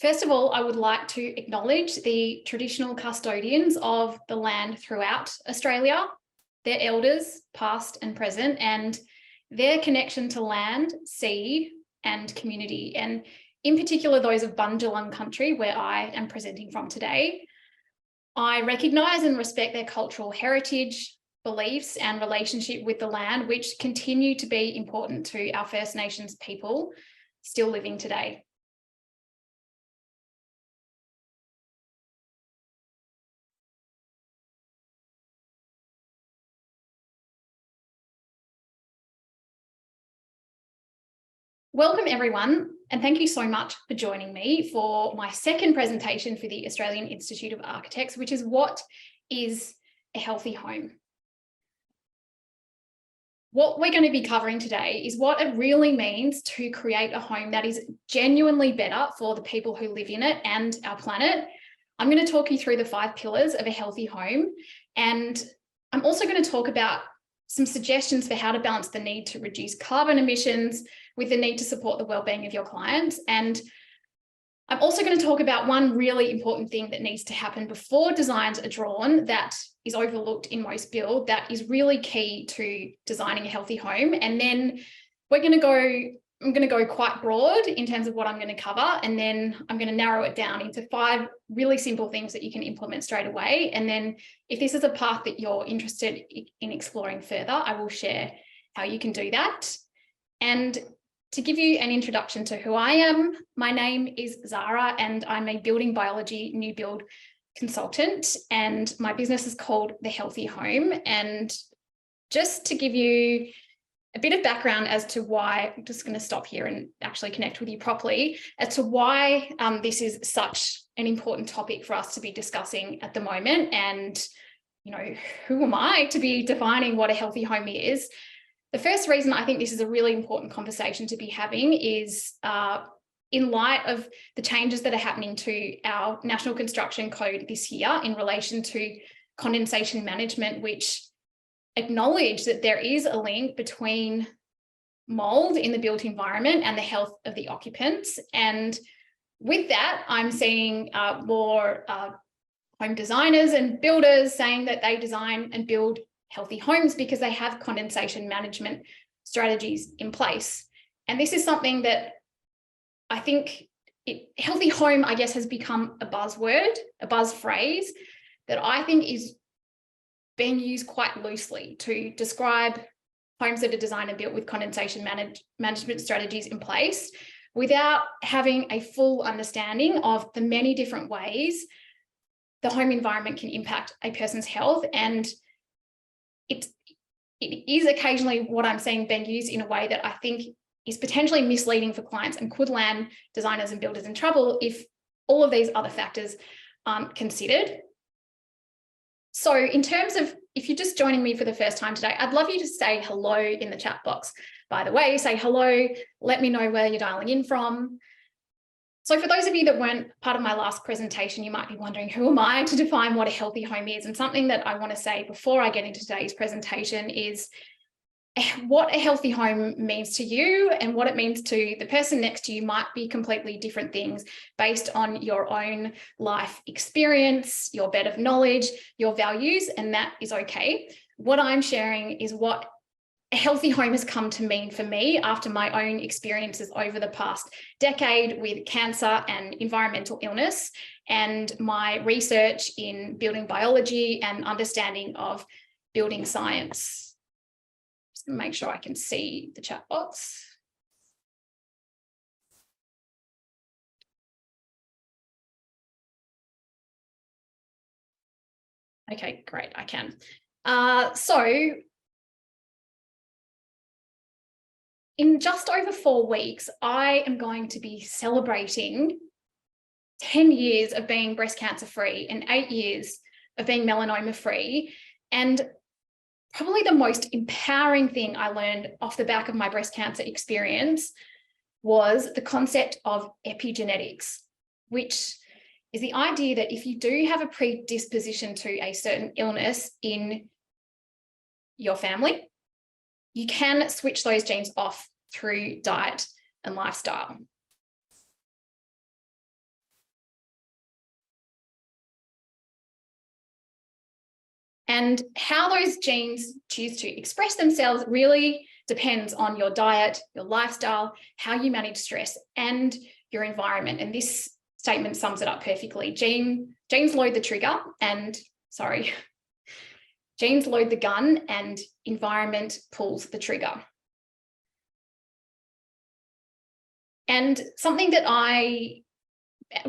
First of all, I would like to acknowledge the traditional custodians of the land throughout Australia, their elders, past and present, and their connection to land, sea, and community, and in particular those of Bundjalung country, where I am presenting from today. I recognise and respect their cultural heritage, beliefs, and relationship with the land, which continue to be important to our First Nations people still living today. Welcome everyone, and thank you so much for joining me for my second presentation for the Australian Institute of Architects, which is what is a healthy home. What we're going to be covering today is what it really means to create a home that is genuinely better for the people who live in it and our planet. I'm going to talk you through the 5 pillars of a healthy home, and I'm also going to talk about some suggestions for how to balance the need to reduce carbon emissions with the need to support the well-being of your clients. And I'm also going to talk about one really important thing that needs to happen before designs are drawn that is overlooked in most build, that is really key to designing a healthy home. And then I'm going to go quite broad in terms of what I'm going to cover, and then I'm going to narrow it down into 5 really simple things that you can implement straight away. And then if this is a path that you're interested in exploring further, I will share how you can do that. And to give you an introduction to who I am, my name is Zara, and I'm a building biology new build consultant, and my business is called The Healthy Home. And just to give you a bit of background as to why, I'm just going to stop here and actually connect with you properly, as to why this is such an important topic for us to be discussing at the moment. And, you know, who am I to be defining what a healthy home is? The first reason I think this is a really important conversation to be having is in light of the changes that are happening to our National Construction Code this year in relation to condensation management, which acknowledge that there is a link between mold in the built environment and the health of the occupants. And with that, I'm seeing more home designers and builders saying that they design and build healthy homes because they have condensation management strategies in place. And this is something that I think healthy home, I guess, has become a buzzword, a buzz phrase that I think is being used quite loosely to describe homes that are designed and built with condensation management strategies in place without having a full understanding of the many different ways the home environment can impact a person's health. And it is occasionally what I'm seeing being used in a way that I think is potentially misleading for clients and could land designers and builders in trouble if all of these other factors aren't considered. So in terms of, if you're just joining me for the first time today, I'd love you to say hello in the chat box. By the way, say hello, let me know where you're dialing in from. So for those of you that weren't part of my last presentation, you might be wondering, who am I to define what a healthy home is? And something that I want to say before I get into today's presentation is what a healthy home means to you and what it means to the person next to you might be completely different things based on your own life experience, your bed of knowledge, your values, and that is okay. What I'm sharing is what a healthy home has come to mean for me after my own experiences over the past decade with cancer and environmental illness, and my research in building biology and understanding of building science. Make sure I can see the chat box. Okay, great, I can. So in just over 4 weeks, I am going to be celebrating 10 years of being breast cancer free and 8 years of being melanoma free. And probably the most empowering thing I learned off the back of my breast cancer experience was the concept of epigenetics, which is the idea that if you do have a predisposition to a certain illness in your family, you can switch those genes off through diet and lifestyle. And how those genes choose to express themselves really depends on your diet, your lifestyle, how you manage stress, and your environment. And this statement sums it up perfectly. Genes load the trigger and, genes load the gun and environment pulls the trigger. And something that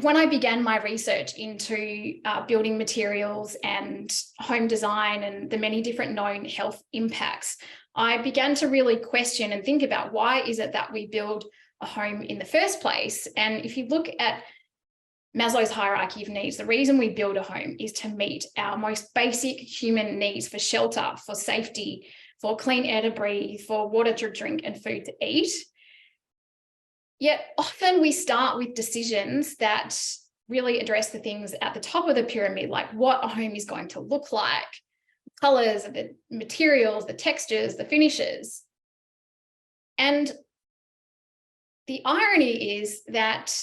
when I began my research into building materials and home design and the many different known health impacts, I began to really question and think about why is it that we build a home in the first place? And if you look at Maslow's hierarchy of needs, the reason we build a home is to meet our most basic human needs for shelter, for safety, for clean air to breathe, for water to drink and food to eat. Yet often we start with decisions that really address the things at the top of the pyramid, like what a home is going to look like, colors, the materials, the textures, the finishes. And the irony is that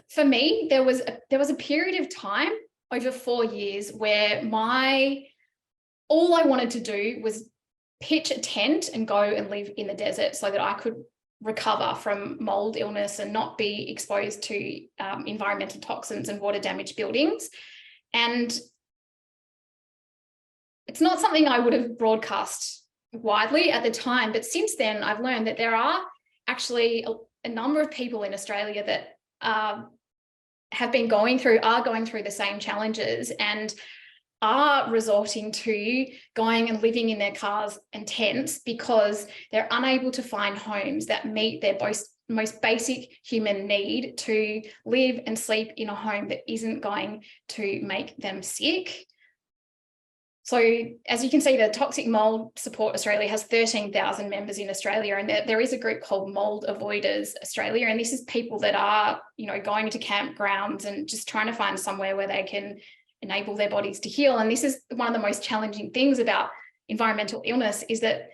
for me, there was a period of time over 4 years where all I wanted to do was pitch a tent and go and live in the desert so that I could recover from mold illness and not be exposed to environmental toxins and water damaged buildings. And it's not something I would have broadcast widely at the time, but since then I've learned that there are actually a number of people in Australia that are going through the same challenges and are resorting to going and living in their cars and tents because they're unable to find homes that meet their most basic human need to live and sleep in a home that isn't going to make them sick. So as you can see, the Toxic Mold Support Australia has 13,000 members in Australia, and there is a group called Mold Avoiders Australia, and this is people that are, going to campgrounds and just trying to find somewhere where they can enable their bodies to heal. And this is one of the most challenging things about environmental illness, is that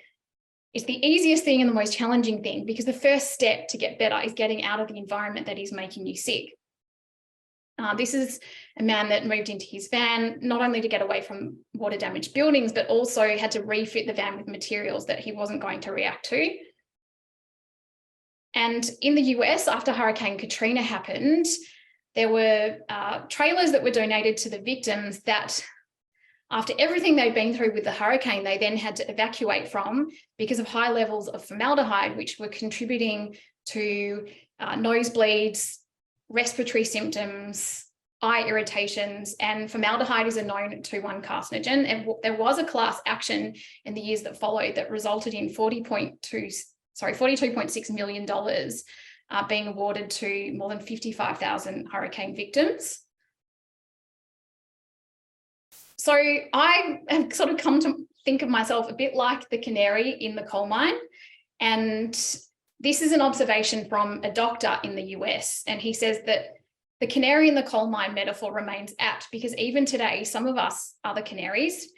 it's the easiest thing and the most challenging thing, because the first step to get better is getting out of the environment that is making you sick. This is a man that moved into his van, not only to get away from water damaged buildings, but also had to refit the van with materials that he wasn't going to react to. And in the US, after Hurricane Katrina happened, there were trailers that were donated to the victims that, after everything they'd been through with the hurricane, they then had to evacuate from because of high levels of formaldehyde, which were contributing to nosebleeds, respiratory symptoms, eye irritations, and formaldehyde is a known 2-1 carcinogen. And there was a class action in the years that followed that resulted in $42.6 million being awarded to more than 55,000 hurricane victims. So I have sort of come to think of myself a bit like the canary in the coal mine. And this is an observation from a doctor in the US. And he says that the canary in the coal mine metaphor remains apt, because even today, some of us are the canaries,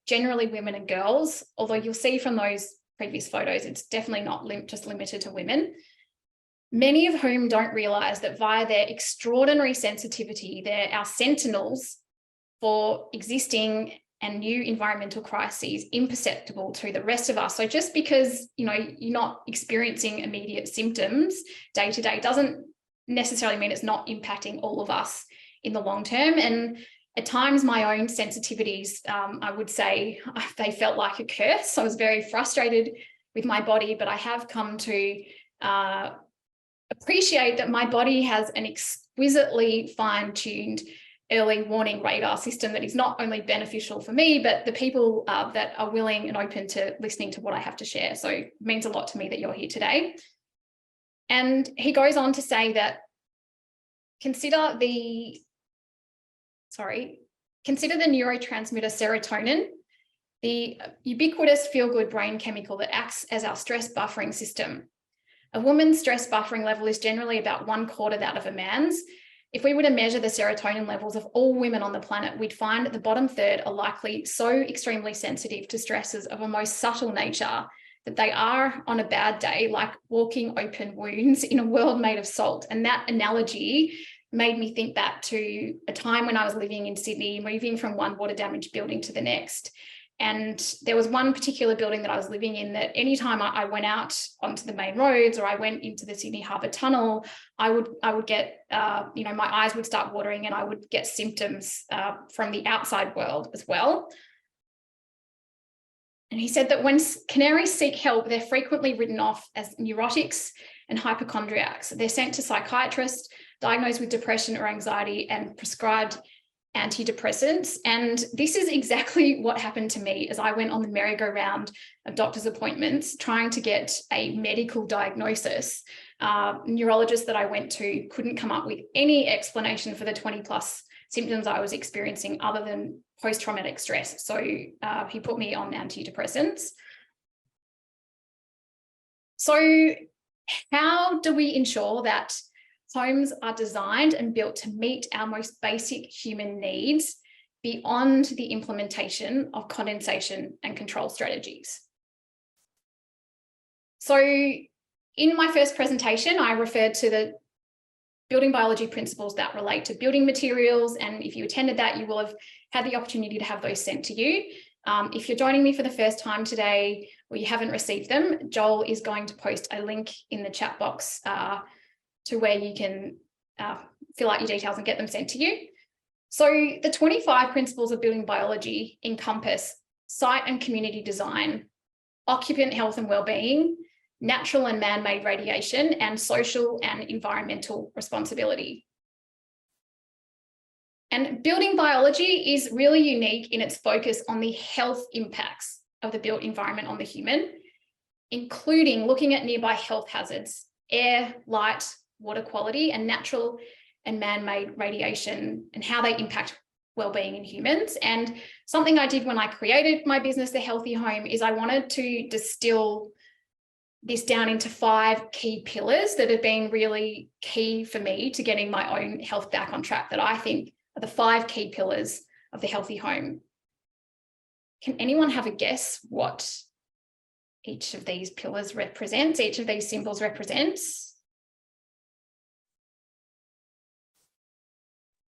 generally women and girls, although you'll see from those previous photos, it's definitely not just limited to women, many of whom don't realize that via their extraordinary sensitivity, they're our sentinels for existing and new environmental crises imperceptible to the rest of us. So just because, you're not experiencing immediate symptoms day to day doesn't necessarily mean it's not impacting all of us in the long term. And at times my own sensitivities, I would say they felt like a curse. I was very frustrated with my body, but I have come to appreciate that my body has an exquisitely fine-tuned early warning radar system that is not only beneficial for me, but the people that are willing and open to listening to what I have to share. So it means a lot to me that you're here today. And he goes on to say that consider the neurotransmitter serotonin, the ubiquitous feel-good brain chemical that acts as our stress buffering system. A woman's stress buffering level is generally about 1/4 that of a man's. If we were to measure the serotonin levels of all women on the planet, we'd find that the bottom third are likely so extremely sensitive to stresses of a most subtle nature that they are, on a bad day, like walking open wounds in a world made of salt. And that analogy made me think back to a time when I was living in Sydney, moving from one water damaged building to the next. And there was one particular building that I was living in that anytime I went out onto the main roads or I went into the Sydney Harbour Tunnel, I would get, my eyes would start watering and I would get symptoms from the outside world as well. And he said that when canaries seek help, they're frequently written off as neurotics and hypochondriacs. They're sent to psychiatrists, diagnosed with depression or anxiety, and prescribed antidepressants. And this is exactly what happened to me as I went on the merry-go-round of doctor's appointments trying to get a medical diagnosis. Neurologists that I went to couldn't come up with any explanation for the 20+ symptoms I was experiencing other than post-traumatic stress. So he put me on antidepressants. So how do we ensure that homes are designed and built to meet our most basic human needs beyond the implementation of condensation and control strategies? So in my first presentation, I referred to the building biology principles that relate to building materials. And if you attended that, you will have had the opportunity to have those sent to you. If you're joining me for the first time today, or you haven't received them, Joel is going to post a link in the chat box to where you can fill out your details and get them sent to you. So the 25 principles of building biology encompass site and community design, occupant health and well-being, natural and man-made radiation, and social and environmental responsibility. And building biology is really unique in its focus on the health impacts of the built environment on the human, including looking at nearby health hazards, air, light, water quality, and natural and man-made radiation, and how they impact well-being in humans. And something I did when I created my business, The Healthy Home, is I wanted to distill this down into 5 key pillars that have been really key for me to getting my own health back on track, that I think are the 5 key pillars of The Healthy Home. Can anyone have a guess what each of these pillars represents, each of these symbols represents?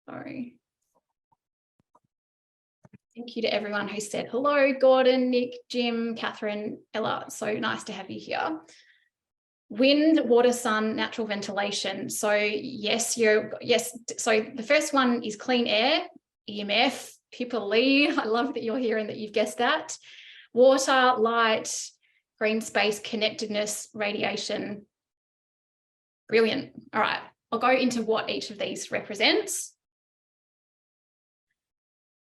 Sorry. Thank you to everyone who said hello, Gordon, Nick, Jim, Catherine, Ella. So nice to have you here. Wind, water, sun, natural ventilation. So yes. So the first one is clean air, EMF, Pippa Lee. I love that you're here and that you've guessed that. Water, light, green space, connectedness, radiation. Brilliant. All right, I'll go into what each of these represents.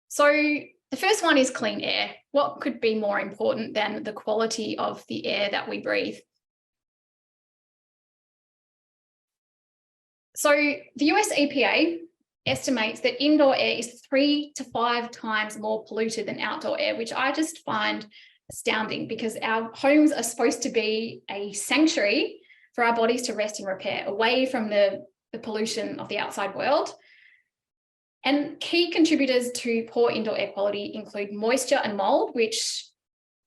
So the first one is clean air. What could be more important than the quality of the air that we breathe? So the US EPA estimates that indoor air is 3 to 5 times more polluted than outdoor air, which I just find astounding, because our homes are supposed to be a sanctuary for our bodies to rest and repair, away from the pollution of the outside world. And key contributors to poor indoor air quality include moisture and mold, which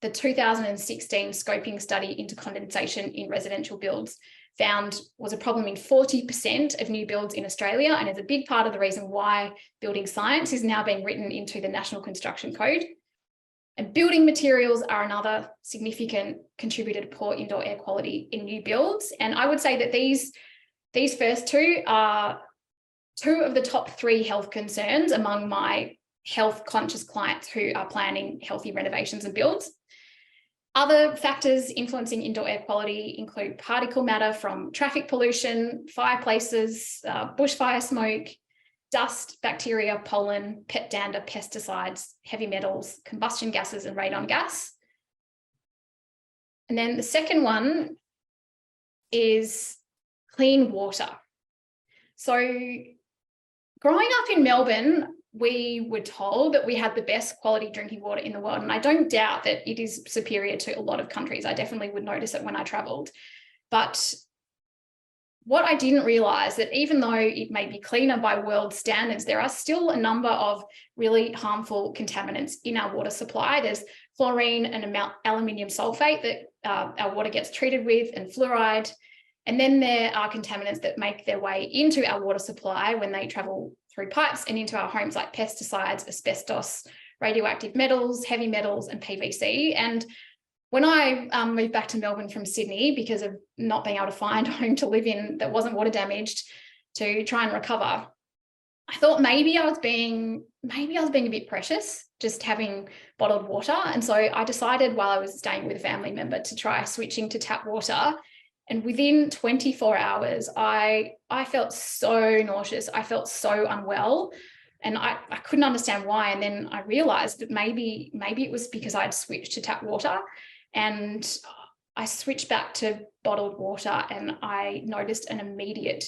the 2016 scoping study into condensation in residential builds found was a problem in 40% of new builds in Australia, and is a big part of the reason why building science is now being written into the National Construction Code. And building materials are another significant contributor to poor indoor air quality in new builds. And I would say that these first two are 2 of the top 3 health concerns among my health conscious clients who are planning healthy renovations and builds. Other factors influencing indoor air quality include particle matter from traffic pollution, fireplaces, bushfire smoke, dust, bacteria, pollen, pet dander, pesticides, heavy metals, combustion gases, and radon gas. And then the second one is clean water. So growing up in Melbourne, we were told that we had the best quality drinking water in the world. And I don't doubt that it is superior to a lot of countries. I definitely would notice it when I traveled. But what I didn't realize, that even though it may be cleaner by world standards, there are still a number of really harmful contaminants in our water supply. There's fluorine and aluminium sulfate that our water gets treated with, and fluoride. And then there are contaminants that make their way into our water supply when they travel through pipes and into our homes, like pesticides, asbestos, radioactive metals, heavy metals, and PVC. And when I moved back to Melbourne from Sydney, because of not being able to find a home to live in that wasn't water damaged to try and recover, I thought maybe I was being a bit precious, just having bottled water. And so I decided, while I was staying with a family member, to try switching to tap water. And within 24 hours, I felt so nauseous. I felt so unwell, and I couldn't understand why. And then I realized that maybe it was because I'd switched to tap water, and I switched back to bottled water, and I noticed an immediate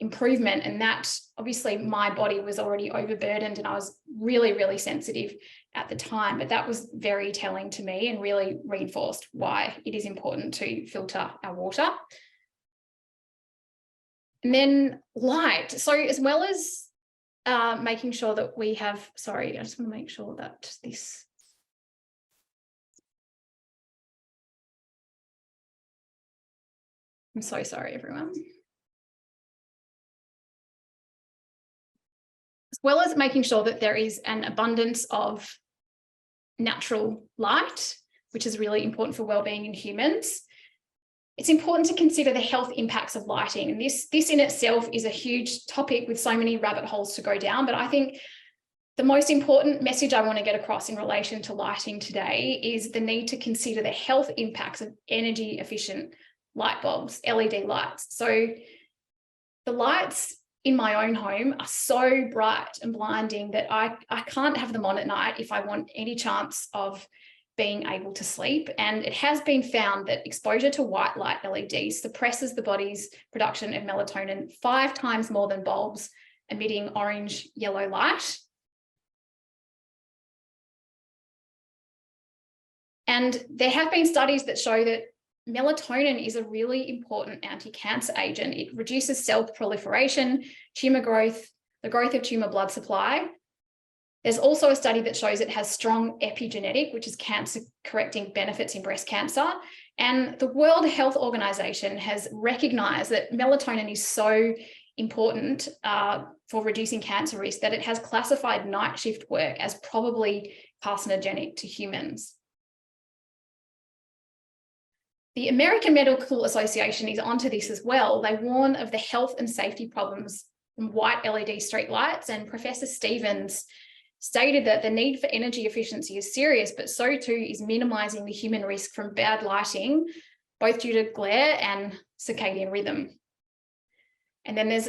improvement. And that, obviously, my body was already overburdened, and I was really, really sensitive at the time, but that was very telling to me and really reinforced why it is important to filter our water. And then light. So as well as making sure that we have, sorry, I just want to make sure that this, I'm so sorry, everyone. As well as making sure that there is an abundance of natural light, which is really important for well-being in humans, it's important to consider the health impacts of lighting. And this in itself is a huge topic with so many rabbit holes to go down. But I think the most important message I want to get across in relation to lighting today is the need to consider the health impacts of energy efficient light bulbs, LED lights. So the lights in my own home are so bright and blinding that I can't have them on at night if I want any chance of being able to sleep. And it has been found that exposure to white light LEDs suppresses the body's production of melatonin 5 times more than bulbs emitting orange yellow light. And there have been studies that show that melatonin is a really important anti-cancer agent. It reduces cell proliferation, tumor growth, the growth of tumor blood supply. There's also a study that shows it has strong epigenetic, which is cancer-correcting benefits in breast cancer. And the World Health Organization has recognized that melatonin is so important for reducing cancer risk that it has classified night shift work as probably carcinogenic to humans. The American Medical Association is onto this as well. They warn of the health and safety problems from white LED street lights, and Professor Stevens stated that the need for energy efficiency is serious, but so too is minimizing the human risk from bad lighting, both due to glare and circadian rhythm. And then there's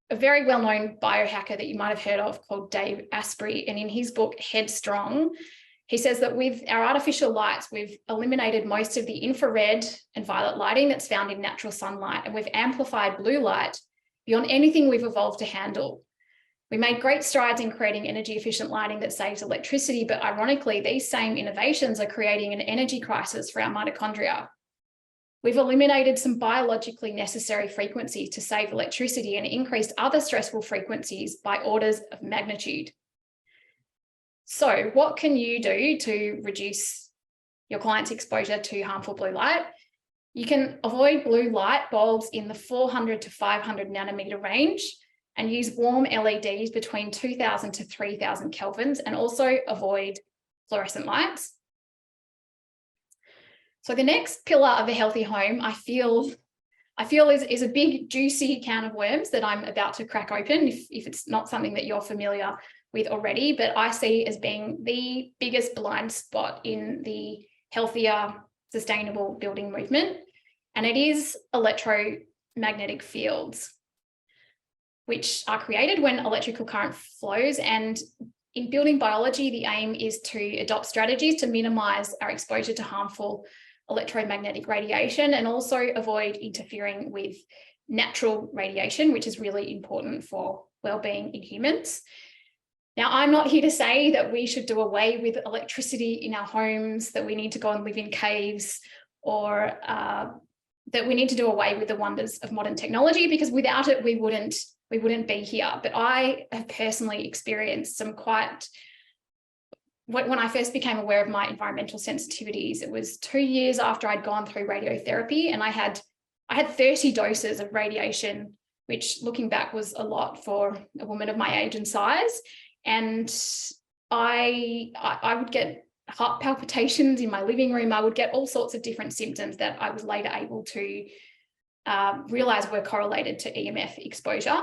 a very well-known biohacker that you might have heard of called Dave Asprey, and in his book, Headstrong, he says that with our artificial lights, we've eliminated most of the infrared and violet lighting that's found in natural sunlight, and we've amplified blue light beyond anything we've evolved to handle. We made great strides in creating energy efficient lighting that saves electricity, but ironically, these same innovations are creating an energy crisis for our mitochondria. We've eliminated some biologically necessary frequencies to save electricity and increased other stressful frequencies by orders of magnitude. So what can you do to reduce your client's exposure to harmful blue light? You can avoid blue light bulbs in the 400 to 500 nanometer range and use warm LEDs between 2000 to 3000 kelvins, and also avoid fluorescent lights. So the next pillar of a healthy home, I feel is a big juicy can of worms that I'm about to crack open if it's not something that you're familiar with already, but I see as being the biggest blind spot in the healthier, sustainable building movement. And it is electromagnetic fields, which are created when electrical current flows. And in building biology, the aim is to adopt strategies to minimize our exposure to harmful electromagnetic radiation and also avoid interfering with natural radiation, which is really important for well-being in humans. Now, I'm not here to say that we should do away with electricity in our homes, that we need to go and live in caves, or that we need to do away with the wonders of modern technology, because without it, we wouldn't be here. But I have personally experienced some quite, when I first became aware of my environmental sensitivities, it was 2 years after I'd gone through radiotherapy, and I had I had 30 doses of radiation, which looking back was a lot for a woman of my age and size. And I would get heart palpitations in my living room. I would get all sorts of different symptoms that I was later able to realize were correlated to EMF exposure.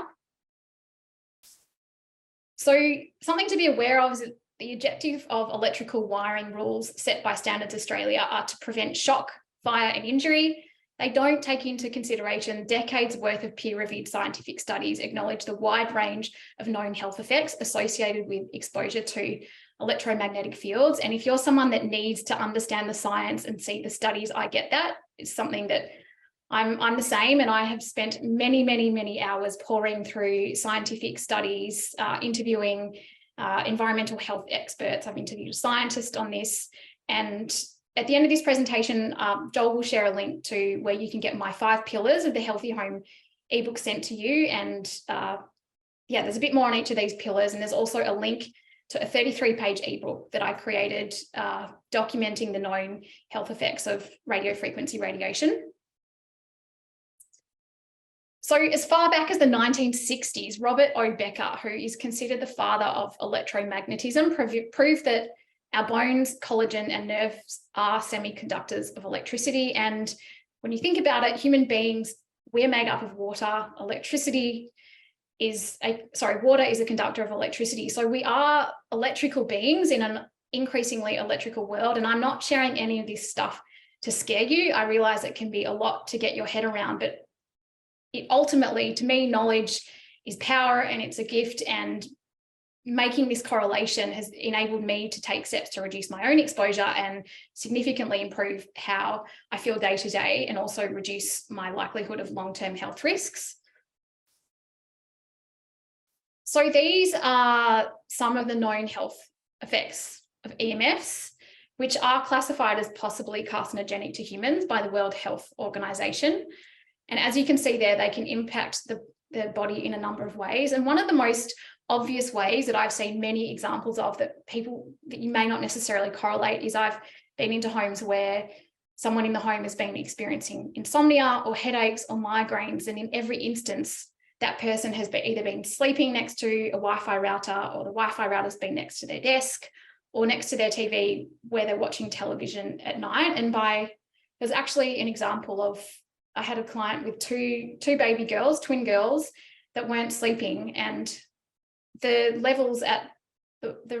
So something to be aware of is that the objective of electrical wiring rules set by Standards Australia are to prevent shock, fire, and injury. They don't take into consideration decades worth of peer-reviewed scientific studies acknowledge the wide range of known health effects associated with exposure to electromagnetic fields. And if you're someone that needs to understand the science and see the studies, I get that. It's something that I'm the same, and I have spent many, many, many hours poring through scientific studies, interviewing environmental health experts. I've interviewed a scientist on this, and at the end of this presentation, Joel will share a link to where you can get my 5 pillars of the Healthy Home ebook sent to you. And yeah, there's a bit more on each of these pillars, and there's also a link to a 33-page ebook that I created documenting the known health effects of radio frequency radiation. So as far back as the 1960s, Robert O. Becker, who is considered the father of electromagnetism, proved that our bones, collagen, and nerves are semiconductors of electricity. And when you think about it, human beings, we're made up of water. Water is a conductor of electricity. So we are electrical beings in an increasingly electrical world. And I'm not sharing any of this stuff to scare you. I realize it can be a lot to get your head around, but it ultimately, to me, knowledge is power, and it's a gift, and making this correlation has enabled me to take steps to reduce my own exposure and significantly improve how I feel day to day, and also reduce my likelihood of long-term health risks. So these are some of the known health effects of EMFs, which are classified as possibly carcinogenic to humans by the World Health Organization. And as you can see there, they can impact the body in a number of ways. And one of the most obvious ways that I've seen many examples of that you may not necessarily correlate is I've been into homes where someone in the home has been experiencing insomnia or headaches or migraines. And in every instance, that person has either been sleeping next to a Wi-Fi router, or the Wi-Fi router's been next to their desk or next to their TV where they're watching television at night. And there's actually an example of, I had a client with two baby girls, twin girls, that weren't sleeping, and the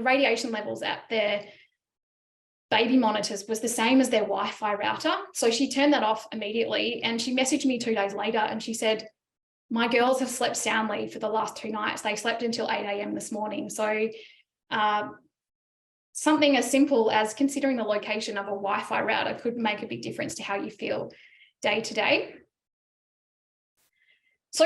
radiation levels at their baby monitors was the same as their Wi-Fi router. So she turned that off immediately, and she messaged me 2 days later and she said, my girls have slept soundly for the last 2 nights. They slept until 8 a.m. this morning. So something as simple as considering the location of a Wi-Fi router could make a big difference to how you feel day to day. So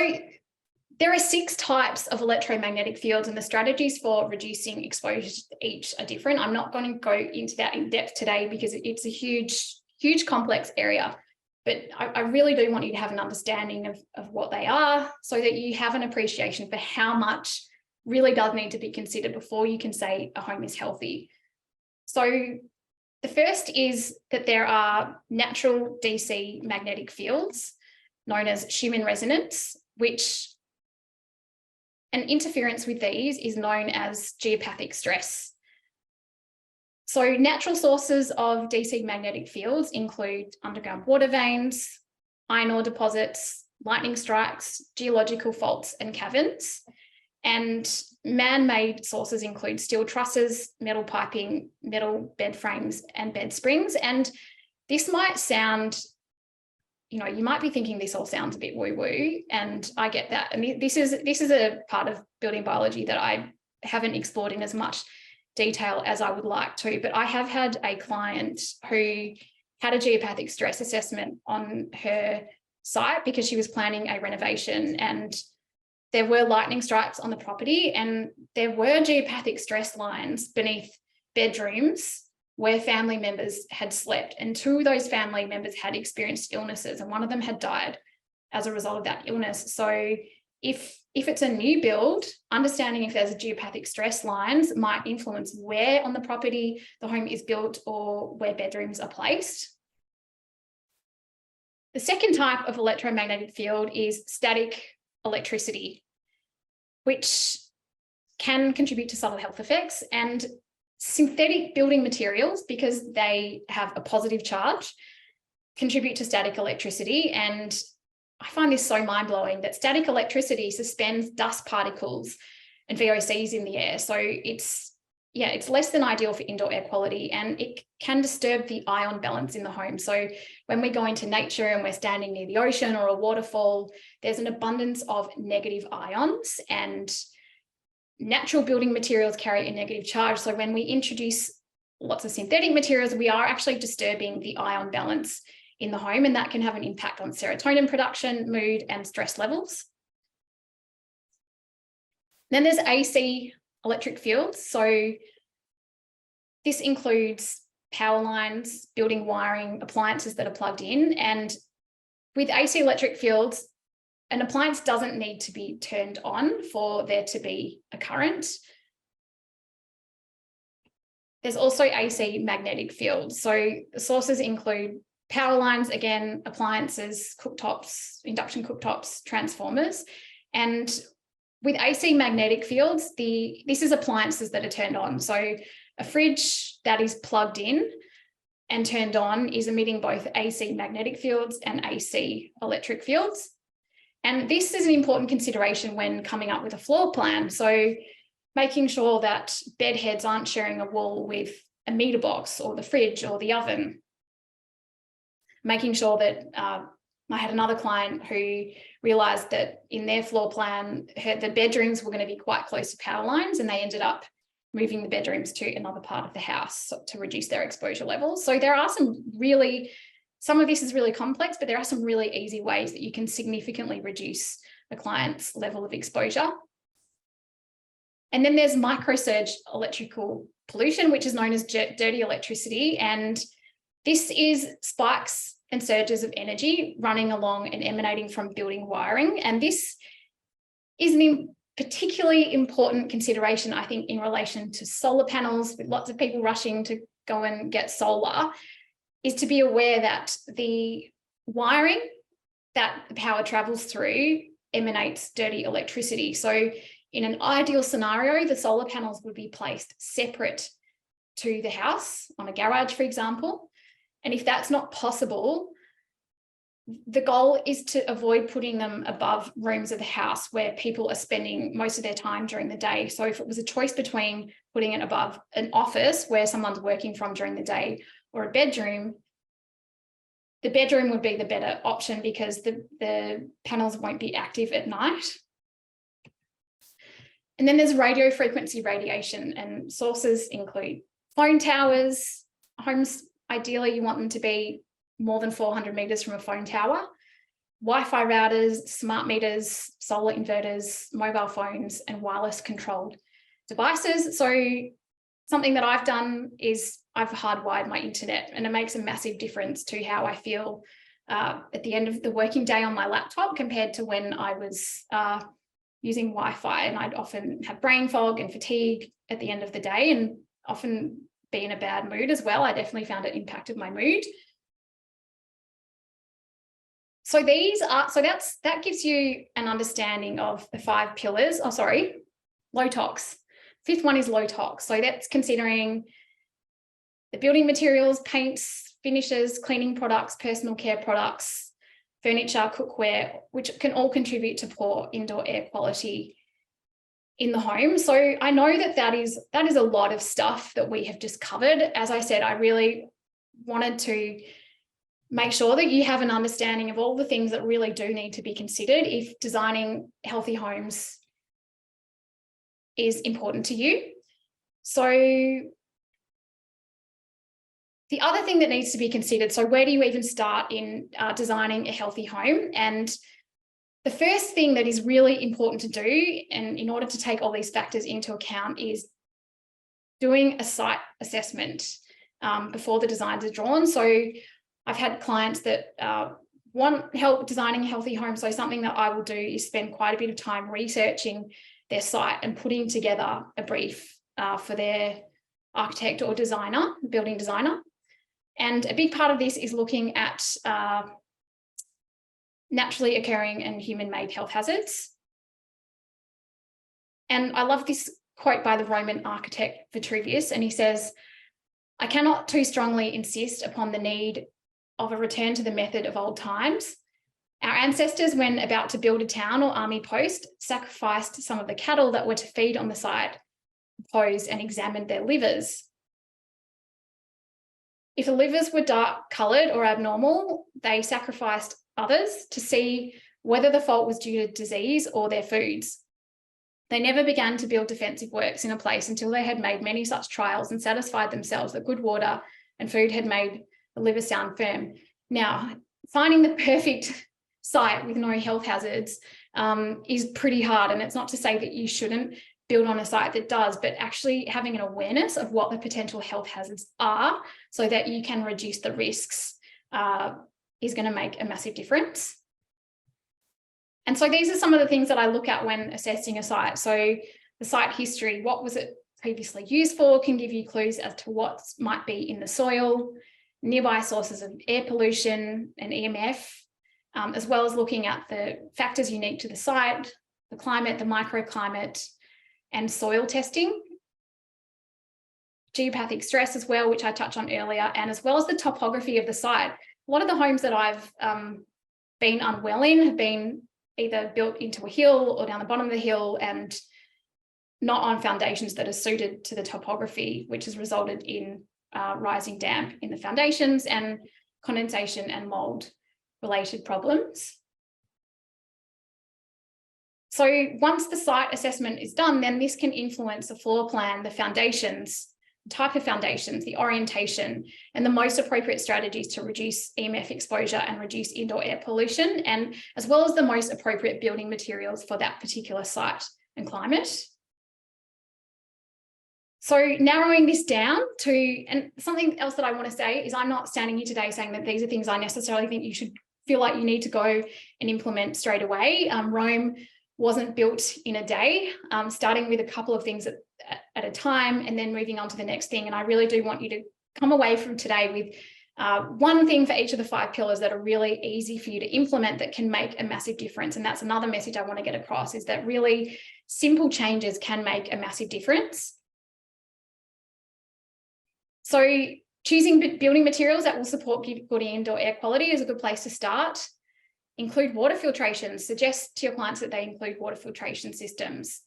there are 6 types of electromagnetic fields, and the strategies for reducing exposure to each are different. I'm not going to go into that in depth today because it's a huge complex area, but I really do want you to have an understanding of what they are, so that you have an appreciation for how much really does need to be considered before you can say a home is healthy. So the first is that there are natural DC magnetic fields known as Schumann resonance, an interference with these is known as geopathic stress. So natural sources of DC magnetic fields include underground water veins, iron ore deposits, lightning strikes, geological faults, and caverns. And man-made sources include steel trusses, metal piping, metal bed frames, and bed springs. And this might sound, you might be thinking this all sounds a bit woo-woo, and I get that. And this is a part of building biology that I haven't explored in as much detail as I would like to, but I have had a client who had a geopathic stress assessment on her site because she was planning a renovation, and there were lightning strikes on the property, and there were geopathic stress lines beneath bedrooms where family members had slept, and 2 of those family members had experienced illnesses, and one of them had died as a result of that illness. So if it's a new build, understanding if there's a geopathic stress lines might influence where on the property the home is built or where bedrooms are placed. The second type of electromagnetic field is static electricity, which can contribute to subtle health effects. And synthetic building materials, because they have a positive charge, contribute to static electricity. And I find this so mind-blowing that static electricity suspends dust particles and VOCs in the air. So it's less than ideal for indoor air quality, and it can disturb the ion balance in the home. So when we go into nature and we're standing near the ocean or a waterfall, there's an abundance of negative ions, and natural building materials carry a negative charge. So when we introduce lots of synthetic materials, we are actually disturbing the ion balance in the home, and that can have an impact on serotonin production, mood, and stress levels. Then there's AC electric fields. So this includes power lines, building wiring, appliances that are plugged in. And with AC electric fields, an appliance doesn't need to be turned on for there to be a current. There's also AC magnetic fields. So the sources include power lines, again, appliances, cooktops, induction cooktops, transformers. And with AC magnetic fields, this is appliances that are turned on. So a fridge that is plugged in and turned on is emitting both AC magnetic fields and AC electric fields. And this is an important consideration when coming up with a floor plan. So making sure that bed heads aren't sharing a wall with a meter box or the fridge or the oven. Making sure that I had another client who realised that in their floor plan, the bedrooms were going to be quite close to power lines, and they ended up moving the bedrooms to another part of the house to reduce their exposure levels. So there are some of this is really complex, but there are some really easy ways that you can significantly reduce a client's level of exposure. And then there's microsurge electrical pollution, which is known as dirty electricity. And this is spikes and surges of energy running along and emanating from building wiring. And this is a particularly important consideration, I think, in relation to solar panels, with lots of people rushing to go and get solar, is to be aware that the wiring that the power travels through emanates dirty electricity. So in an ideal scenario, the solar panels would be placed separate to the house on a garage, for example. And if that's not possible, the goal is to avoid putting them above rooms of the house where people are spending most of their time during the day. So if it was a choice between putting it above an office where someone's working from during the day or a bedroom, the bedroom would be the better option because the panels won't be active at night. And then there's radio frequency radiation, and sources include phone towers. Homes, ideally, you want them to be more than 400 meters from a phone tower. Wi-Fi routers, smart meters, solar inverters, mobile phones, and wireless controlled devices. So something that I've done is I've hardwired my internet, and it makes a massive difference to how I feel at the end of the working day on my laptop compared to when I was using Wi-Fi, and I'd often have brain fog and fatigue at the end of the day, and often be in a bad mood as well. I definitely found it impacted my mood. So that gives you an understanding of the 5 pillars. Oh, sorry, low tox. 5th one is low tox. So that's considering the building materials, paints, finishes, cleaning products, personal care products, furniture, cookware, which can all contribute to poor indoor air quality in the home. So I know that is a lot of stuff that we have just covered. As I said, I really wanted to make sure that you have an understanding of all the things that really do need to be considered if designing healthy homes is important to you. So the other thing that needs to be considered, so where do you even start in designing a healthy home? And the first thing that is really important to do, and in order to take all these factors into account, is doing a site assessment before the designs are drawn. So I've had clients that want help designing a healthy home. So something that I will do is spend quite a bit of time researching their site and putting together a brief for their architect or designer, building designer. And a big part of this is looking at naturally occurring and human-made health hazards. And I love this quote by the Roman architect Vitruvius, and he says, "I cannot too strongly insist upon the need of a return to the method of old times. Our ancestors, when about to build a town or army post, sacrificed some of the cattle that were to feed on the site, posed and examined their livers. If the livers were dark coloured or abnormal, they sacrificed others to see whether the fault was due to disease or their foods. They never began to build defensive works in a place until they had made many such trials and satisfied themselves that good water and food had made the liver sound firm." Now, finding the perfect site with no health hazards is pretty hard. And it's not to say that you shouldn't build on a site that does, but actually having an awareness of what the potential health hazards are so that you can reduce the risks is going to make a massive difference. And so these are some of the things that I look at when assessing a site. So the site history, what was it previously used for, can give you clues as to what might be in the soil, nearby sources of air pollution and EMF, as well as looking at the factors unique to the site, the climate, the microclimate, and soil testing. Geopathic stress as well, which I touched on earlier, and as well as the topography of the site. A lot of the homes that I've been unwell in have been either built into a hill or down the bottom of the hill and not on foundations that are suited to the topography, which has resulted in rising damp in the foundations and condensation and mold related problems. So once the site assessment is done, then this can influence the floor plan, the foundations, the type of foundations, the orientation, and the most appropriate strategies to reduce EMF exposure and reduce indoor air pollution, and as well as the most appropriate building materials for that particular site and climate. So narrowing this down to, and something else that I want to say is I'm not standing here today saying that these are things I necessarily think you should feel like you need to go and implement straight away. Rome wasn't built in a day, starting with a couple of things at a time and then moving on to the next thing. And I really do want you to come away from today with one thing for each of the 5 pillars that are really easy for you to implement that can make a massive difference. And that's another message I want to get across, is that really simple changes can make a massive difference. So choosing building materials that will support good indoor air quality is a good place to start. Include water filtration. Suggest to your clients that they include water filtration systems.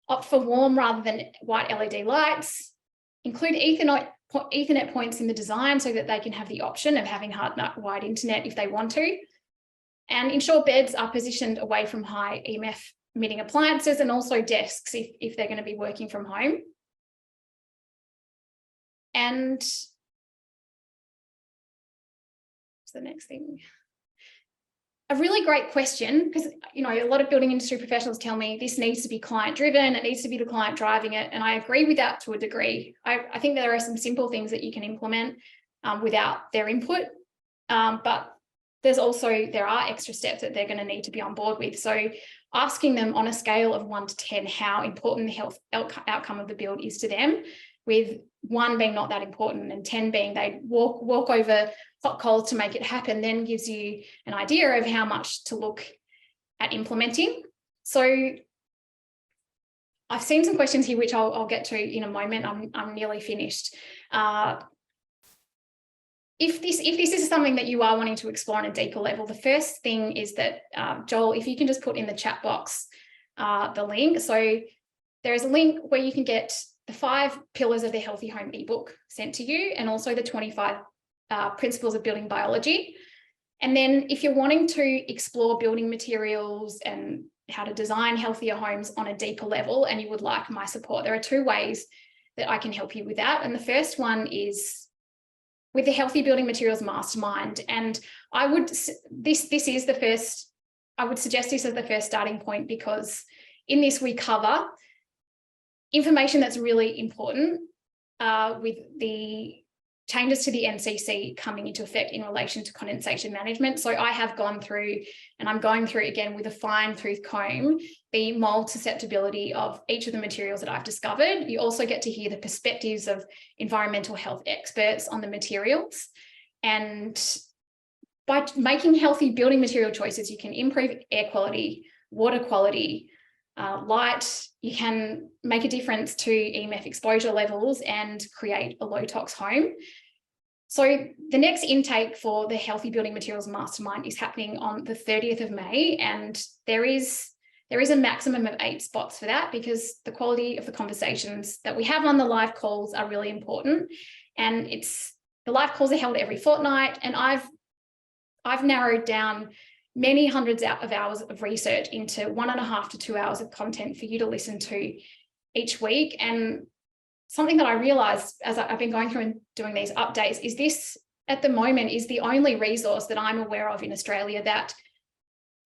Opt for warm rather than white LED lights. Include Ethernet points in the design so that they can have the option of having hard wired internet if they want to. And ensure beds are positioned away from high EMF emitting appliances, and also desks if they're going to be working from home. And what's the next thing? A really great question, because a lot of building industry professionals tell me this needs to be client driven, it needs to be the client driving it, and I agree with that to a degree. I think there are some simple things that you can implement without their input, but there are extra steps that they're going to need to be on board with. So asking them on a scale of 1 to 10 how important the health outcome of the build is to them, with 1 being not that important and 10 being they walk over hot coals to make it happen, then gives you an idea of how much to look at implementing. So I've seen some questions here, which I'll get to in a moment. I'm nearly finished. If this is something that you are wanting to explore on a deeper level, the first thing is that, Joel, if you can just put in the chat box the link. So there is a link where you can get the 5 pillars of the Healthy Home ebook sent to you, and also the 25 principles of building biology. And then if you're wanting to explore building materials and how to design healthier homes on a deeper level, and you would like my support, there are 2 ways that I can help you with that. And the first one is with the Healthy Building Materials Mastermind. And I would suggest this as the first starting point, because in this we cover information that's really important with the changes to the NCC coming into effect in relation to condensation management. So I have gone through, and I'm going through again with a fine tooth comb, the mold susceptibility of each of the materials that I've discovered. You also get to hear the perspectives of environmental health experts on the materials. And by making healthy building material choices, you can improve air quality, water quality, light. You can make a difference to EMF exposure levels and create a low tox home. So the next intake for the Healthy Building Materials Mastermind is happening on the 30th of May, and there is a maximum of 8 spots for that, because the quality of the conversations that we have on the live calls are really important. And the live calls are held every fortnight, and I've narrowed down many hundreds of hours of research into 1.5 to 2 hours of content for you to listen to each week. And something that I realized as I've been going through and doing these updates is this, at the moment, is the only resource that I'm aware of in Australia that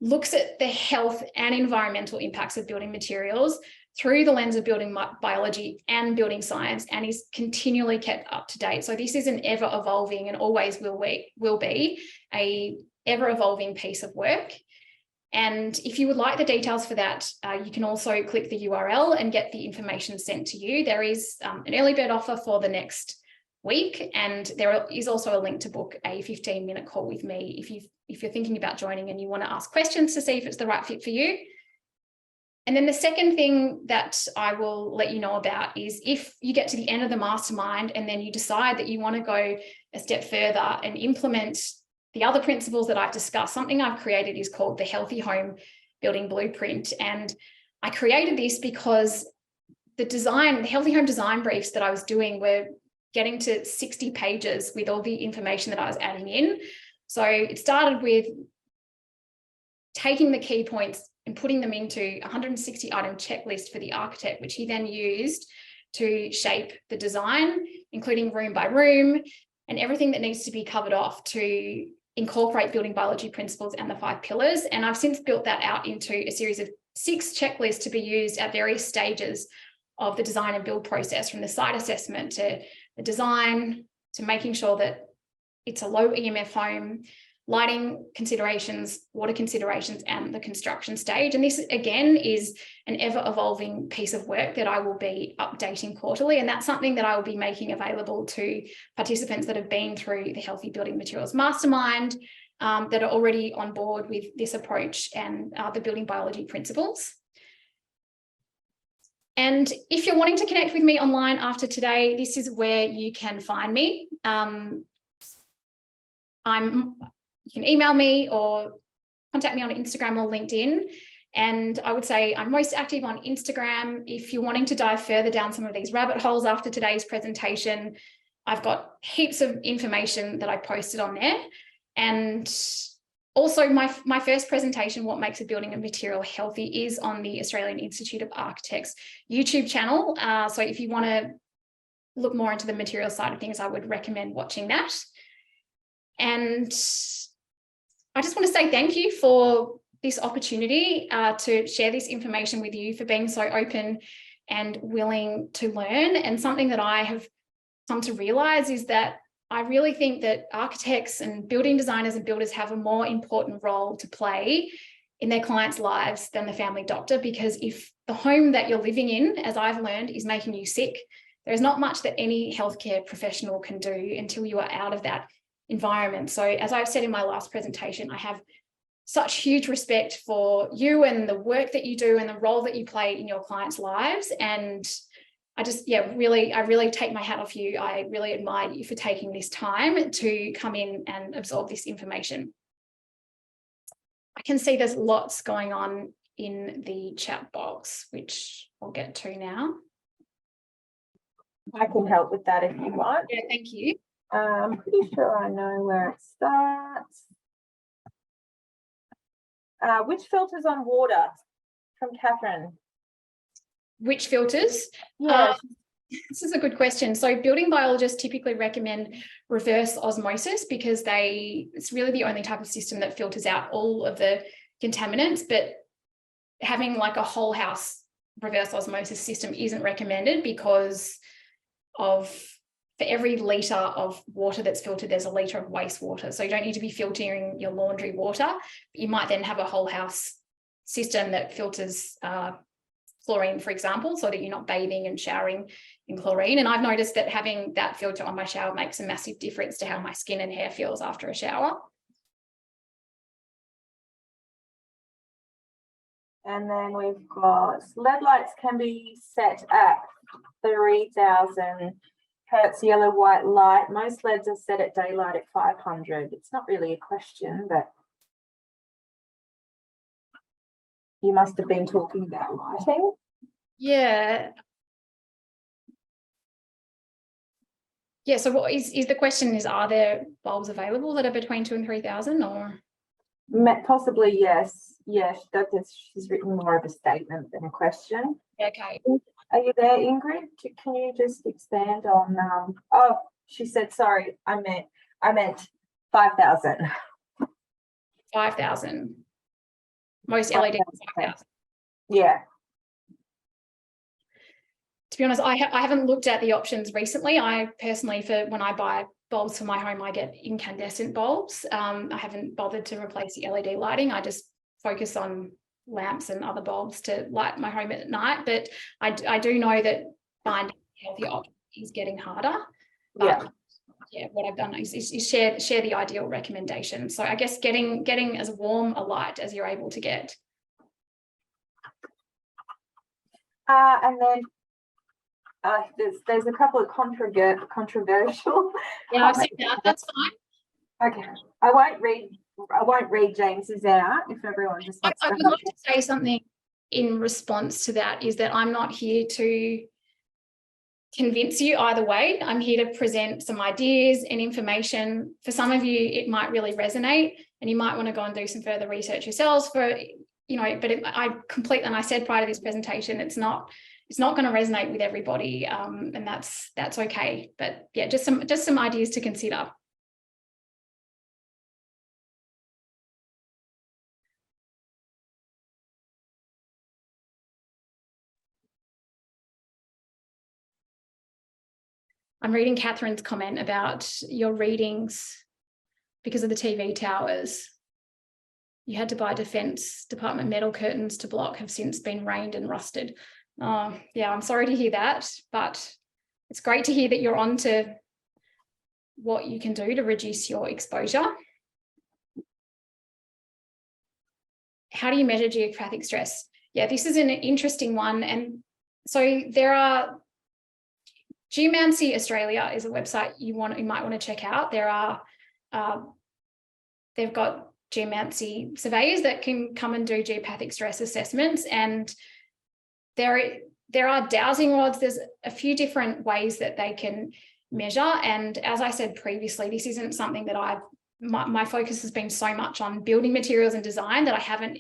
looks at the health and environmental impacts of building materials through the lens of building biology and building science, and is continually kept up to date. So this is an ever evolving and always will be a ever evolving piece of work. And if you would like the details for that, you can also click the URL and get the information sent to you. There is an early bird offer for the next week, and there is also a link to book a 15-minute call with me if you're thinking about joining and you want to ask questions to see if it's the right fit for you. And then the second thing that I will let you know about is if you get to the end of the mastermind and then you decide that you want to go a step further and implement the other principles that I've discussed, something I've created is called the Healthy Home Building Blueprint. And I created this because the Healthy Home design briefs that I was doing were getting to 60 pages with all the information that I was adding in. So it started with taking the key points and putting them into a 160 item checklist for the architect, which he then used to shape the design, including room by room and everything that needs to be covered off to incorporate building biology principles and the 5 pillars. And I've since built that out into a series of 6 checklists to be used at various stages of the design and build process, from the site assessment to the design, to making sure that it's a low EMF home, lighting considerations, water considerations, and the construction stage. And this, again, is an ever-evolving piece of work that I will be updating quarterly. And that's something that I will be making available to participants that have been through the Healthy Building Materials Mastermind, that are already on board with this approach and the building biology principles. And if you're wanting to connect with me online after today, this is where you can find me. You can email me or contact me on Instagram or LinkedIn. And I would say I'm most active on Instagram. If you're wanting to dive further down some of these rabbit holes after today's presentation, I've got heaps of information that I posted on there. And also my first presentation, What Makes a Building and Material Healthy, is on the Australian Institute of Architects YouTube channel. So if you want to look more into the material side of things, I would recommend watching that. And I just want to say thank you for this opportunity to share this information with you, for being so open and willing to learn. And something that I have come to realize is that I really think that architects and building designers and builders have a more important role to play in their clients' lives than the family doctor, because if the home that you're living in, as I've learned, is making you sick, there's not much that any healthcare professional can do until you are out of that environment. So as I've said in my last presentation, I have such huge respect for you and the work that you do and the role that you play in your clients' lives. And I just, I really take my hat off you. I really admire you for taking this time to come in and absorb this information. I can see there's lots going on in the chat box, which I'll get to now. I can help with that if you want. Yeah, thank you. I'm pretty sure I know where it starts. Which filters on water? From Catherine. Which filters? Yes. This is a good question. So building biologists typically recommend reverse osmosis because it's really the only type of system that filters out all of the contaminants, but having like a whole house reverse osmosis system isn't recommended because for every litre of water that's filtered, there's a litre of wastewater. So you don't need to be filtering your laundry water. You might then have a whole house system that filters chlorine, for example, so that you're not bathing and showering in chlorine. And I've noticed that having that filter on my shower makes a massive difference to how my skin and hair feels after a shower. And then we've got LED lights can be set at 3000 hertz yellow white light. Most LEDs are set at daylight at 500. It's not really a question, but you must have been talking about lighting. Yeah. Yeah, so what is the question is, are there bulbs available that are between 2,000 and 3,000 or? Possibly, yes. Yes, she's written more of a statement than a question. Okay. Are you there, Ingrid? Can you just expand on, oh, she said, sorry, I meant 5,000. 5,000. Most LEDs are 5,000. Yeah. To be honest, I haven't looked at the options recently. I personally, for when I buy bulbs for my home, I get incandescent bulbs. I haven't bothered to replace the LED lighting. I just focus on lamps and other bulbs to light my home at night. But I do know that finding healthier options is getting harder. But yeah, what I've done is share the ideal recommendation. So I guess getting as warm a light as you're able to get. And then there's a couple of controversial. Yeah, I've seen that. That's fine. Okay, I won't read James's out if everyone just wants I would like to say something in response to that, is that I'm not here to convince you either way. I'm here to present some ideas and information. For some of you, it might really resonate and you might want to go and do some further research yourselves but I said prior to this presentation, it's not going to resonate with everybody, and that's okay. But yeah, just some ideas to consider. I'm reading Catherine's comment about your readings because of the TV towers. You had to buy Defence Department metal curtains to block, have since been rained and rusted. Oh, yeah, I'm sorry to hear that, but it's great to hear that you're on to what you can do to reduce your exposure. How do you measure geographic stress? Yeah, this is an interesting one. And so there are, Geomancy Australia is a website you might want to check out. They've got geomancy surveyors that can come and do geopathic stress assessments, and there are dowsing rods. There's a few different ways that they can measure, and as I said previously, this isn't something that my focus has been so much on building materials and design that I haven't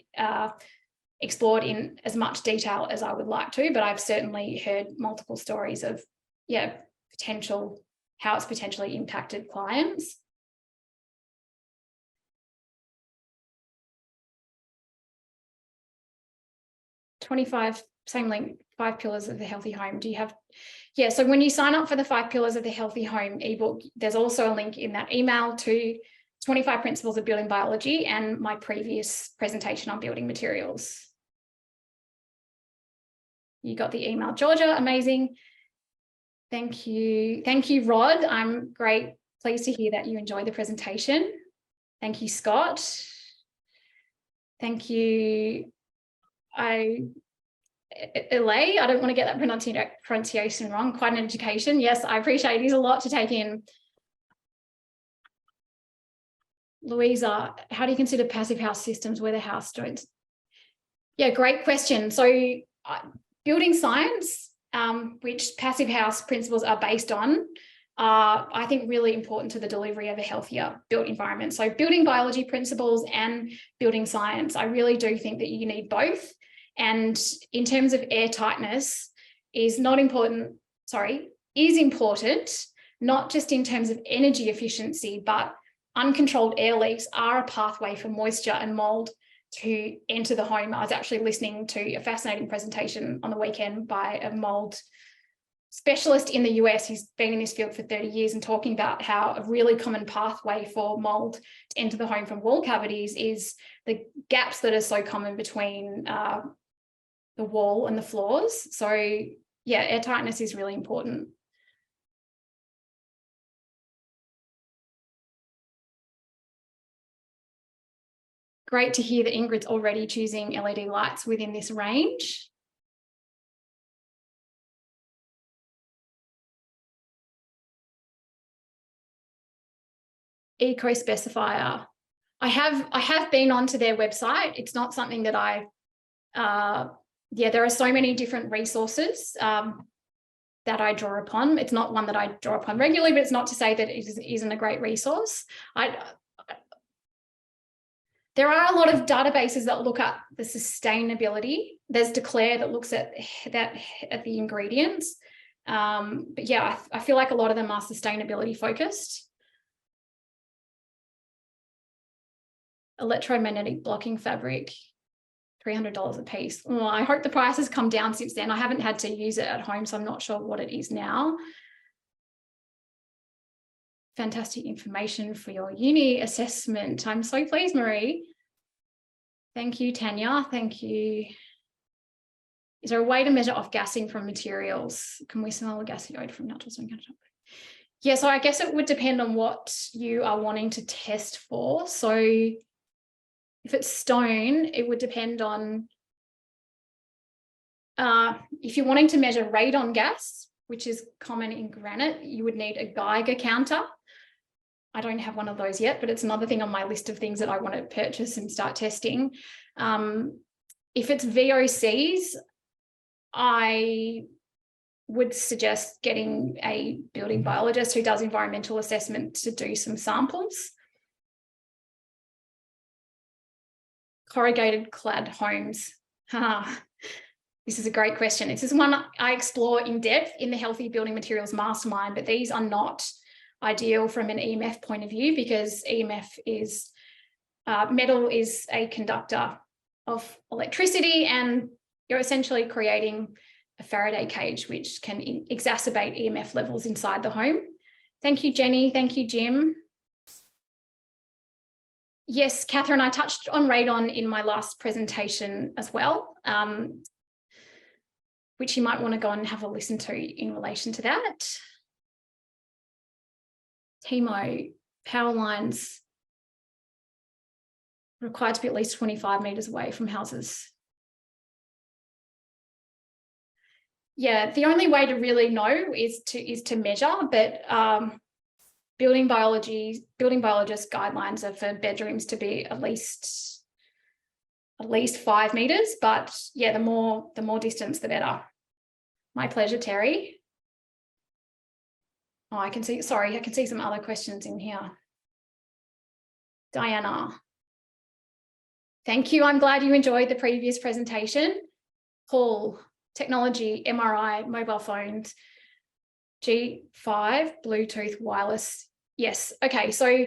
explored in as much detail as I would like to, but I've certainly heard multiple stories of how it's potentially impacted clients. Same link, 5 pillars of the healthy home. Do you have? Yeah, so when you sign up for the 5 pillars of the healthy home ebook, there's also a link in that email to 25 principles of building biology and my previous presentation on building materials. You got the email, Georgia, amazing. Thank you, Rod. I'm pleased to hear that you enjoyed the presentation. Thank you, Scott. Thank you, Elay, I don't want to get that pronunciation wrong. Quite an education. Yes, I appreciate it is a lot to take in. Louisa, how do you consider passive house systems where the house joints? Yeah, great question. So building science, which passive house principles are based on, I think really important to the delivery of a healthier built environment. So building biology principles and building science, I really do think that you need both. And in terms of air tightness is important, not just in terms of energy efficiency, but uncontrolled air leaks are a pathway for moisture and mold to enter the home. I was actually listening to a fascinating presentation on the weekend by a mold specialist in the US. He's been in this field for 30 years and talking about how a really common pathway for mold to enter the home from wall cavities is the gaps that are so common between the wall and the floors. So yeah, air tightness is really important. Great to hear that Ingrid's already choosing LED lights within this range. Eco specifier. I have been onto their website. It's not something that yeah, there are so many different resources that I draw upon. It's not one that I draw upon regularly, but it's not to say that it isn't a great resource. There are a lot of databases that look at the sustainability. There's Declare that looks at the ingredients. But yeah, I feel like a lot of them are sustainability focused. Electromagnetic blocking fabric, $300 a piece. Well, I hope the price has come down since then. I haven't had to use it at home, so I'm not sure what it is now. Fantastic information for your uni assessment. I'm so pleased, Marie. Thank you, Tanya. Thank you. Is there a way to measure off-gassing from materials? Can we smell the gassy odor from natural stone countertop? Yeah, so I guess it would depend on what you are wanting to test for. So if it's stone, it would depend on if you're wanting to measure radon gas, which is common in granite, you would need a Geiger counter. I don't have one of those yet, but it's another thing on my list of things that I want to purchase and start testing. If it's VOCs, I would suggest getting a building biologist who does environmental assessment to do some samples. Corrugated clad homes. This is a great question. This is one I explore in depth in the Healthy Building Materials Mastermind, but these are not ideal from an EMF point of view because EMF is, metal is a conductor of electricity, and you're essentially creating a Faraday cage, which can exacerbate EMF levels inside the home. Thank you, Jenny. Thank you, Jim. Yes, Catherine, I touched on radon in my last presentation as well, which you might want to go and have a listen to in relation to that. Timo, power lines required to be at least 25 metres away from houses. Yeah, the only way to really know is to measure, but building biologist guidelines are for bedrooms to be at least 5 metres, but yeah, the more distance, the better. My pleasure, Terry. Oh, I can see some other questions in here. Diana. Thank you. I'm glad you enjoyed the previous presentation. Paul, technology, MRI, mobile phones, G5, Bluetooth, wireless. Yes. Okay. So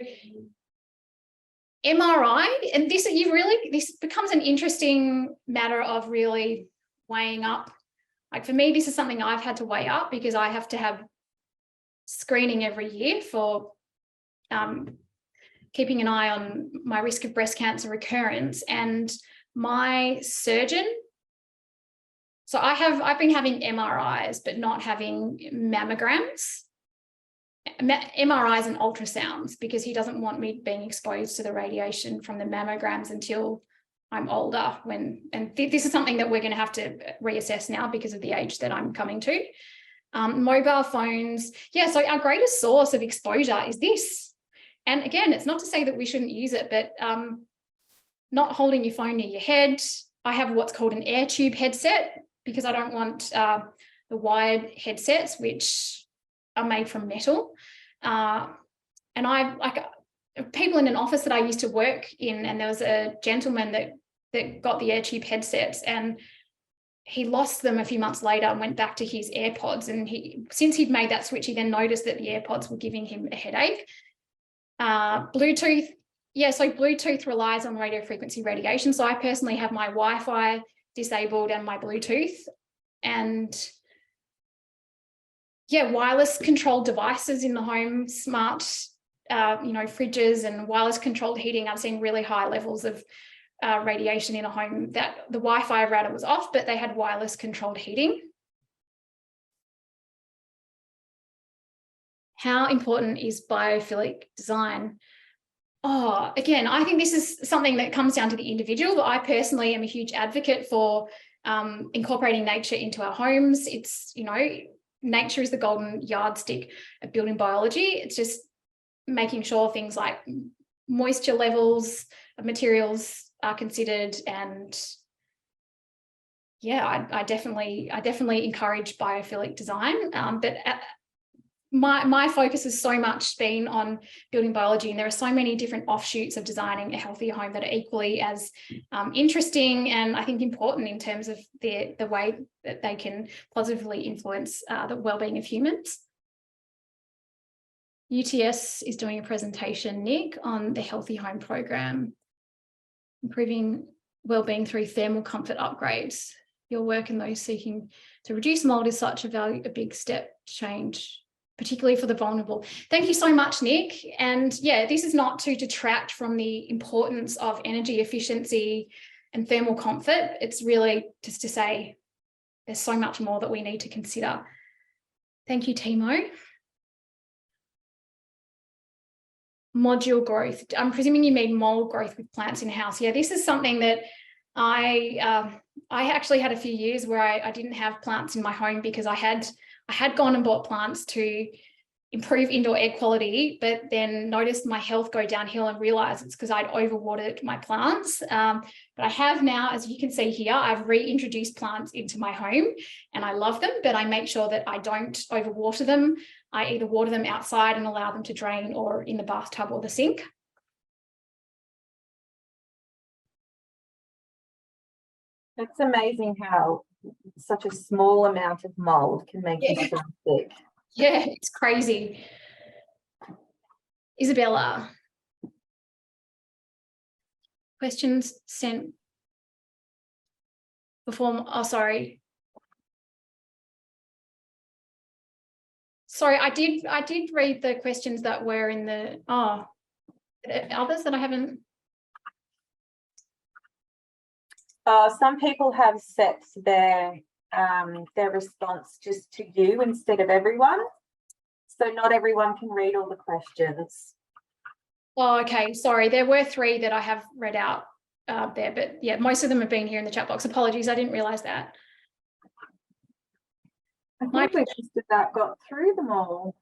MRI, and this becomes an interesting matter of really weighing up. Like for me, this is something I've had to weigh up because I have to have screening every year for keeping an eye on my risk of breast cancer recurrence. And my surgeon, so I've been having MRIs, but not having mammograms, MRIs and ultrasounds, because he doesn't want me being exposed to the radiation from the mammograms until I'm older. This is something that we're going to have to reassess now because of the age that I'm coming to. Mobile phones. Yeah, so our greatest source of exposure is this. And again, it's not to say that we shouldn't use it, but not holding your phone near your head. I have what's called an air tube headset because I don't want the wired headsets, which are made from metal. And I like people in an office that I used to work in, and there was a gentleman that got the air tube headsets, and he lost them a few months later and went back to his AirPods. And since he'd made that switch, he then noticed that the AirPods were giving him a headache. Bluetooth. Yeah, so Bluetooth relies on radio frequency radiation. So I personally have my Wi-Fi disabled and my Bluetooth. And yeah, wireless controlled devices in the home, smart, fridges and wireless controlled heating. I've seen really high levels of radiation in a home that the Wi-Fi router was off, but they had wireless controlled heating. How important is biophilic design? Again, I think this is something that comes down to the individual, but I personally am a huge advocate for incorporating nature into our homes. It's, you know, nature is the golden yardstick of building biology. It's just making sure things like moisture levels of materials are considered. And yeah, I definitely encourage biophilic design. But my focus has so much been on building biology, and there are so many different offshoots of designing a healthier home that are equally as interesting and I think important in terms of the way that they can positively influence the well-being of humans. UTS is doing a presentation, Nick, on the Healthy Home program, improving well-being through thermal comfort upgrades. Your work and those seeking to reduce mold is such a big step change, particularly for the vulnerable. Thank you so much, Nick. And yeah, this is not to detract from the importance of energy efficiency and thermal comfort. It's really just to say there's so much more that we need to consider. Thank you, Timo. Module growth. I'm presuming you mean mold growth with plants in house. Yeah, this is something that I actually had a few years where I didn't have plants in my home because I had gone and bought plants to improve indoor air quality, but then noticed my health go downhill and realized it's because I'd overwatered my plants. But I have now, as you can see here, I've reintroduced plants into my home and I love them, but I make sure that I don't overwater them. I either water them outside and allow them to drain or in the bathtub or the sink. It's amazing how such a small amount of mold can make you so sick. Yeah, it's crazy. Isabella. Questions sent before, oh, sorry. Sorry, I did read the questions that were in the, others that I haven't. Some people have set their response just to you instead of everyone. So not everyone can read all the questions. Oh, okay. Sorry. There were 3 that I have read out there, but yeah, most of them have been here in the chat box. Apologies. I didn't realize that. I think we just about got through them all.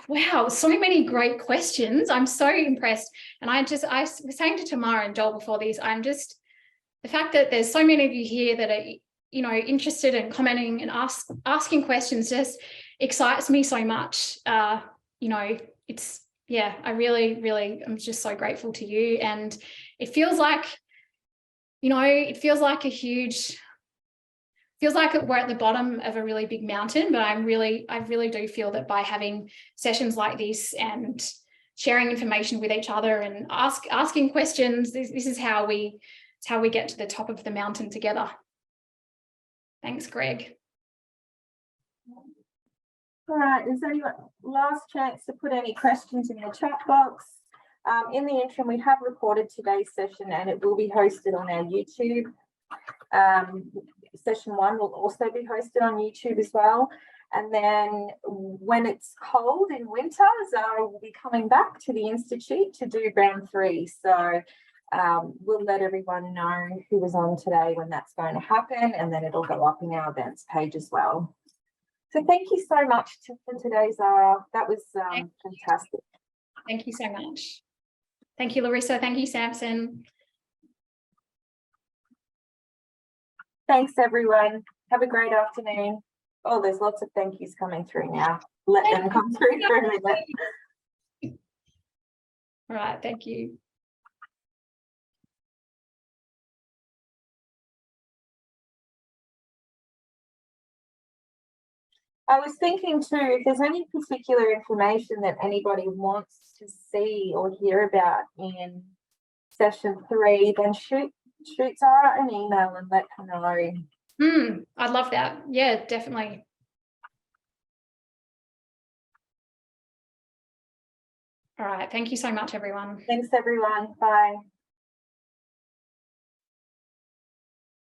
Wow, so many great questions. I'm so impressed. And I was saying to Tamara and Joel before these, the fact that there's so many of you here that are, you know, interested in commenting and asking questions just excites me so much. You know, it's, yeah, I really, I'm just so grateful to you. And it feels like, you know, feels like we're at the bottom of a really big mountain, but I really do feel that by having sessions like this and sharing information with each other and asking questions, this is how we get to the top of the mountain together. Thanks, Greg. All right, is there any last chance to put any questions in the chat box? In the interim, we have recorded today's session and it will be hosted on our YouTube. Session 1 will also be hosted on YouTube as well. And then when it's cold in winter, Zara will be coming back to the Institute to do round 3. So we'll let everyone know who was on today when that's going to happen, and then it'll go up in our events page as well. So thank you so much for today, Zara. That was fantastic. Thank you so much. Thank you, Larissa. Thank you, Samson. Thanks, everyone. Have a great afternoon. Oh, there's lots of thank yous coming through now. Let them come through for a minute. All right, thank you. I was thinking too, if there's any particular information that anybody wants to see or hear about in session 3, then shoot Zara an email and let her know. I'd love that. Yeah, definitely. All right. Thank you so much, everyone. Thanks, everyone. Bye.